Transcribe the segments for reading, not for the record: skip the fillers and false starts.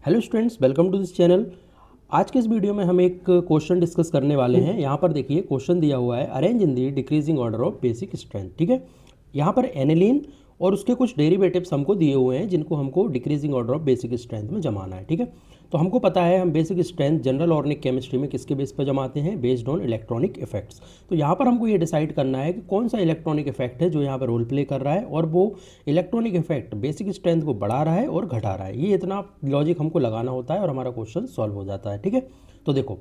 Hello students, welcome to this channel. आज के इस वीडियो में हम एक क्वेश्चन डिस्कस करने वाले हैं। यहाँ पर देखिए क्वेश्चन दिया हुआ है, arrange in the decreasing order of basic strength. ठीक है, यहाँ पर एनिलीन और उसके कुछ डेरिवेटिव्स हमको दिए हुए हैं जिनको हमको decreasing order of basic strength में जमाना है। ठीक है, तो हमको पता है हम basic strength general organic chemistry में किसके बेस पर जमाते हैं, बेस्ड ऑन इलेक्ट्रॉनिक इफेक्ट्स। तो यहाँ पर हमको ये डिसाइड करना है कि कौन सा इलेक्ट्रॉनिक इफेक्ट है जो यहाँ पर रोल प्ले कर रहा है और वो इलेक्ट्रॉनिक इफेक्ट बेसिक स्ट्रेंथ को बढ़ा रहा है और घटा रहा है। ये इतना लॉजिक हमको लगाना होता है और हमारा क्वेश्चन सॉल्व हो जाता है। ठीक है, तो देखो,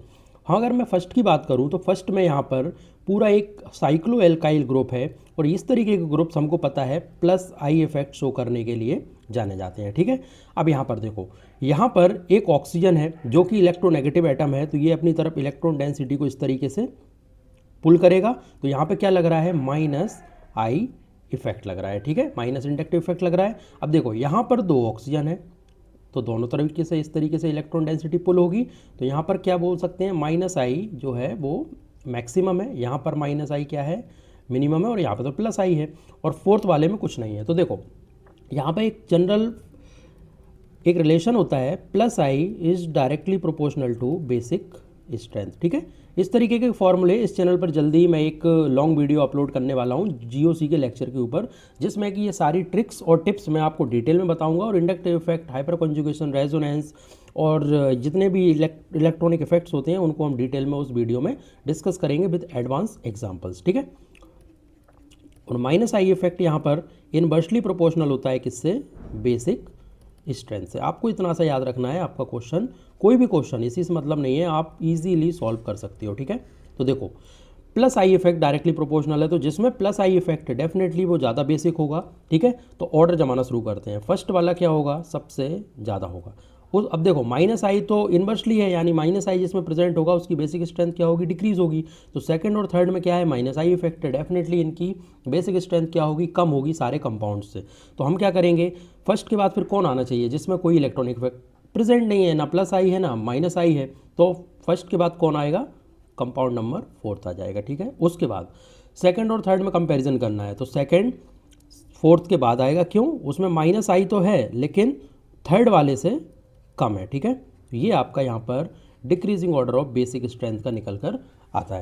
हाँ, अगर मैं फर्स्ट की बात करूँ तो फर्स्ट में यहाँ पर पूरा एक साइक्लो एल्काइल ग्रुप है और इस तरीके के ग्रुप्स हमको पता है प्लस आई इफेक्ट शो करने के लिए जाने जाते हैं। ठीक है, अब यहाँ पर देखो, यहाँ पर एक ऑक्सीजन है जो कि इलेक्ट्रोनेगेटिव एटम है, तो ये अपनी तरफ इलेक्ट्रॉन डेंसिटी को इस तरीके से पुल करेगा। तो यहाँ पे क्या लग रहा है, माइनस आई इफेक्ट लग रहा है। ठीक है, माइनस इंडक्टिव इफेक्ट लग रहा है। अब देखो, यहाँ पर दो ऑक्सीजन है तो दोनों तरीके से इस तरीके से इलेक्ट्रॉन डेंसिटी पुल होगी। तो यहाँ पर क्या बोल सकते हैं, माइनस आई जो है वो मैक्सिमम है, यहाँ पर माइनस आई क्या है, मिनिमम है, और यहाँ पर तो प्लस आई है, और फोर्थ वाले में कुछ नहीं है। तो देखो, यहाँ पर एक जनरल एक रिलेशन होता है, plus I is directly proportional to basic strength. ठीक है, इस तरीके के फॉर्मूले इस चैनल पर जल्दी ही मैं एक लॉन्ग वीडियो अपलोड करने वाला हूँ जीओसी के लेक्चर के ऊपर, जिसमें कि ये सारी ट्रिक्स और टिप्स मैं आपको डिटेल में बताऊंगा, और inductive effect, hyper conjugation, resonance और जितने भी इलेक्ट्रॉनिक इफेक्ट्स होते हैं उनको हम डिटेल में उस वीडियो में डिस्कस करेंगे विद एडवांस एग्जाम्पल्स। ठीक है, और माइनस आई इफेक्ट यहाँ पर इनवर्सली प्रोपोर्शनल होता है किससे, बेसिक स्ट्रेंथ से। आपको इतना सा याद रखना है, आपका क्वेश्चन कोई भी क्वेश्चन इसी से मतलब नहीं है, आप इजीली सॉल्व कर सकते हो। ठीक है, तो देखो, plus I effect directly proportional है, तो जिसमें प्लस आई इफेक्ट है डेफिनेटली वो ज़्यादा बेसिक होगा। ठीक है, तो ऑर्डर जमाना शुरू करते हैं। फर्स्ट वाला क्या होगा, सबसे ज़्यादा होगा। उस अब देखो, माइनस आई तो इन्वर्सली है, यानी माइनस आई जिसमें प्रेजेंट होगा उसकी बेसिक स्ट्रेंथ क्या होगी, डिक्रीज होगी। तो सेकंड और थर्ड में क्या है, माइनस आई इफेक्ट है, डेफिनेटली इनकी बेसिक स्ट्रेंथ क्या होगी, कम होगी सारे कंपाउंड से। तो हम क्या करेंगे, फर्स्ट के बाद फिर कौन आना चाहिए, जिसमें कोई इलेक्ट्रॉनिक इफेक्ट प्रेजेंट नहीं है, ना प्लस आई है ना माइनस आई है, तो फर्स्ट के बाद कौन आएगा, कंपाउंड नंबर फोर्थ आ जाएगा। ठीक है, उसके बाद सेकंड और थर्ड में कंपैरिजन करना है, तो सेकंड फोर्थ के बाद आएगा, क्यों, उसमें माइनस आई तो है लेकिन थर्ड वाले से कम है। ठीक है, ये आपका यहाँ पर decreasing order of basic strength का निकल कर आता है।